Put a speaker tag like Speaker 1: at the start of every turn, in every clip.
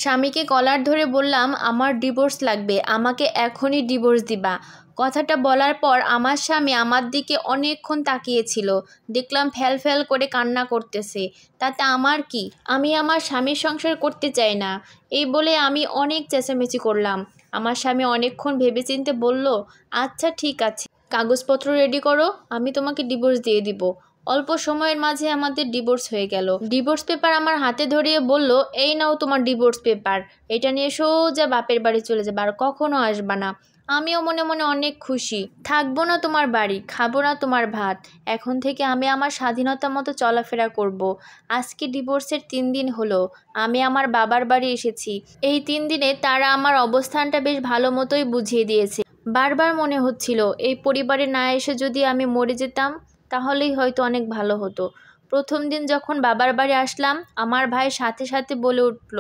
Speaker 1: স্বামীকে কলার ধরে বললাম, আমার ডিভোর্স লাগবে, আমাকে এখনই ডিভোর্স দিবা। কথাটা বলার পর আমার স্বামী আমার দিকে অনেকক্ষণ তাকিয়েছিল। দেখলাম ফ্যাল ফ্যাল করে কান্না করতেছে। তাতে আমার কি, আমি আমার স্বামীর সংসার করতে চাই না, এই বলে আমি অনেক চেঁচামেচি করলাম। আমার স্বামী অনেকক্ষণ ভেবেচিন্তে বলল, আচ্ছা ঠিক আছে, কাগজপত্র রেডি করো, আমি তোমাকে ডিভোর্স দিয়ে দিব। অল্প সময়ের মাঝে আমাদের ডিভোর্স হয়ে গেল। ডিভোর্স পেপার আমার হাতে ধরিয়ে বলল, এই নাও তোমার ডিভোর্স পেপার, এটা নিয়ে সোজা বাপের বাড়ি চলে যাবে, আর কখনো আসবা না। আমিও মনে মনে অনেক খুশি। থাকবো না তোমার বাড়ি, খাবো না তোমার ভাত, এখন থেকে আমি আমার স্বাধীনতা মতো চলাফেরা করব। আজকে ডিভোর্সের 3 দিন হলো আমি আমার বাবার বাড়ি এসেছি। এই 3 দিনে তারা আমার অবস্থানটা বেশ ভালো মতোই বুঝিয়ে দিয়েছে। বারবার মনে হচ্ছিল এই পরিবারে না এসে যদি আমি মরে যেতাম তাহলেই হয়তো অনেক ভালো হতো। প্রথম দিন যখন বাবার বাড়ি আসলাম, আমার ভাই সাথে সাথে বলে উঠল,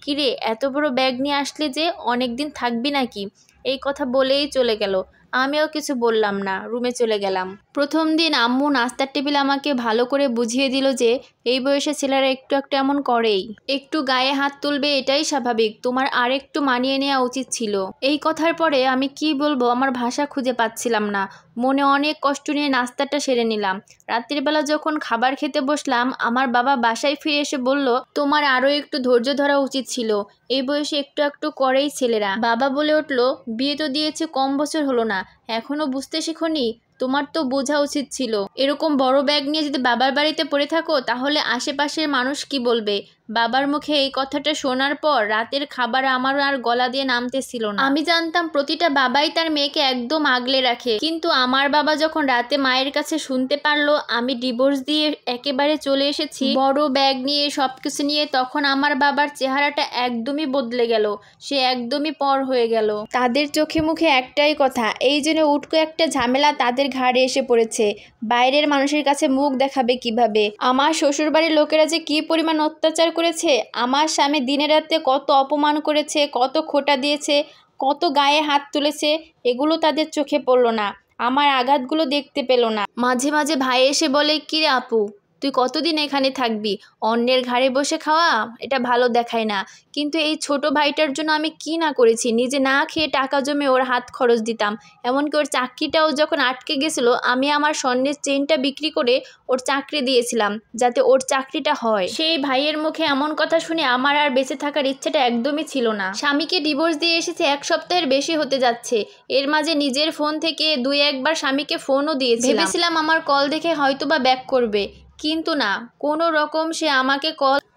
Speaker 1: কিরে এত বড় ব্যাগ নিয়ে আসলি যে, অনেক দিন থাকবি নাকি? এই কথা বলেই চলে গেল। আমিও কিছু বললাম না, রুমে চলে গেলাম। প্রথম দিন আম্মু নাস্তার টেবিল আমাকে ভালো করে বুঝিয়ে দিল যে এই বয়সে ছেলেরা একটু একটু এমন করেই, একটু গায়ে হাত তুলবে এটাই স্বাভাবিক, তোমার আর একটু মানিয়ে নেওয়া উচিত ছিল। এই কথার পরে আমি কি বলবো আমার ভাষা খুঁজে পাচ্ছিলাম না। মনে অনেক কষ্ট নিয়ে নাস্তাটা সেরে নিলাম। রাত্রির বেলা যখন খাবার খেতে বসলাম, আমার বাবা বাসায় ফিরে এসে বলল, তোমার আরও একটু ধৈর্য ধরা উচিত ছিল, এই বয়সে একটু একটু করেই ছেলেরা। বাবা বলে উঠল, বিয়ে তো দিয়েছে কম বছর হলো না, এখনো বুঝতে শেখোনি? তোমার তো বোঝা উচিত ছিল, এরকম বড় ব্যাগ নিয়ে যদি বাবার বাড়িতে পড়ে থাকো তাহলে আশেপাশের মানুষ কি বলবে? বাবার মুখে এই কথাটা শোনার পর রাতের খাবার আমার আর গলা দিয়ে নামতেছিল না। আমি জানতাম প্রতিটা বাবাই তার মেয়েকে একদম আগলে রাখে, কিন্তু আমার বাবা যখন রাতে মায়ের কাছে শুনতে পারলো আমি ডিভোর্স দিয়ে একেবারে চলে এসেছি বড় ব্যাগ নিয়ে, সবকিছু নিয়ে, তখন আমার বাবার চেহারাটা একদমই বদলে গেল। সে একদমই পর হয়ে গেল। তাদের চোখে মুখে একটাই কথা, এই জন্য উটকো একটা ঝামেলা তাদের ঘাড়ে এসে পড়েছে। বাইরের মানুষের কাছে মুখ দেখাবে কিভাবে? আমার শ্বশুরবাড়ির লোকেরা যে কি পরিমাণ অত্যাচার করেছে, আমার স্বামী দিনে রাতে কত অপমান করেছে, কত খোঁটা দিয়েছে, কত গায়ে হাত তুলেছে, এগুলো তাদের চোখে পড়লো না, আমার আঘাতগুলো দেখতে পেল না। মাঝে মাঝে ভাই এসে বলে, কি রে আপু, তুই কতদিন এখানে থাকবি? অন্যের ঘাড়ে বসে খাওয়া এটা ভালো দেখায় না। কিন্তু এই ছোট ভাইটার জন্য আমি কি না করেছি, নিজে না খেয়ে টাকা জমে ওর হাত খরচ দিতাম। এমনকি ওর চাকরিটাও যখন আটকে গেছিলো, আমি আমার স্বর্ণের চেইনটা বিক্রি করে ওর চাকরি দিয়েছিলাম যাতে ওর চাকরিটা হয়। সেই ভাইয়ের মুখে এমন কথা শুনে আমার আর বেঁচে থাকার ইচ্ছেটা একদমই ছিল না। স্বামীকে ডিভোর্স দিয়ে এসেছে 1 সপ্তাহের বেশি হতে যাচ্ছে। এর মাঝে নিজের ফোন থেকে 2-1 বার স্বামীকে ফোনও দিয়েছিলাম। ভেবেছিলাম আমার কল দেখে হয়তোবা ব্যাক করবে, কিন্তু না, কোনো রকম সে আমাকে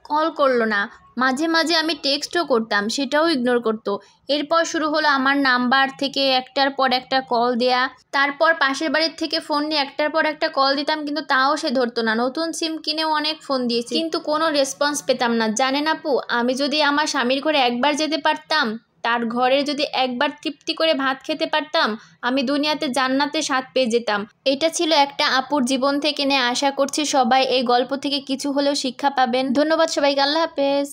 Speaker 1: কল করলো না। মাঝে মাঝে আমি টেক্সটও করতাম, সেটাও ইগনোর করতো। এরপর শুরু হলো আমার নাম্বার থেকে একটার পর একটা কল দেয়া। তারপর পাশের বাড়ির থেকে ফোন নিয়ে একটার পর একটা কল দিতাম, কিন্তু তাও সে ধরতো না। নতুন সিম কিনেও অনেক ফোন দিয়েছি, কিন্তু কোনো রেসপন্স পেতাম না। জানেন আপু, আমি যদি আমার স্বামীর ঘরে একবার যেতে পারতাম, তার ঘরে যদি একবার তৃপ্তি করে ভাত খেতে পারতাম, আমি দুনিয়াতে জান্নাতের স্বাদ পেয়ে যেতাম। এটা ছিল একটা আপুর জীবন থেকে নেওয়া। আশা করছি সবাই এই গল্প থেকে কিছু হলেও শিক্ষা পাবেন। ধন্যবাদ সবাইকে, আল্লাহ হাফেজ।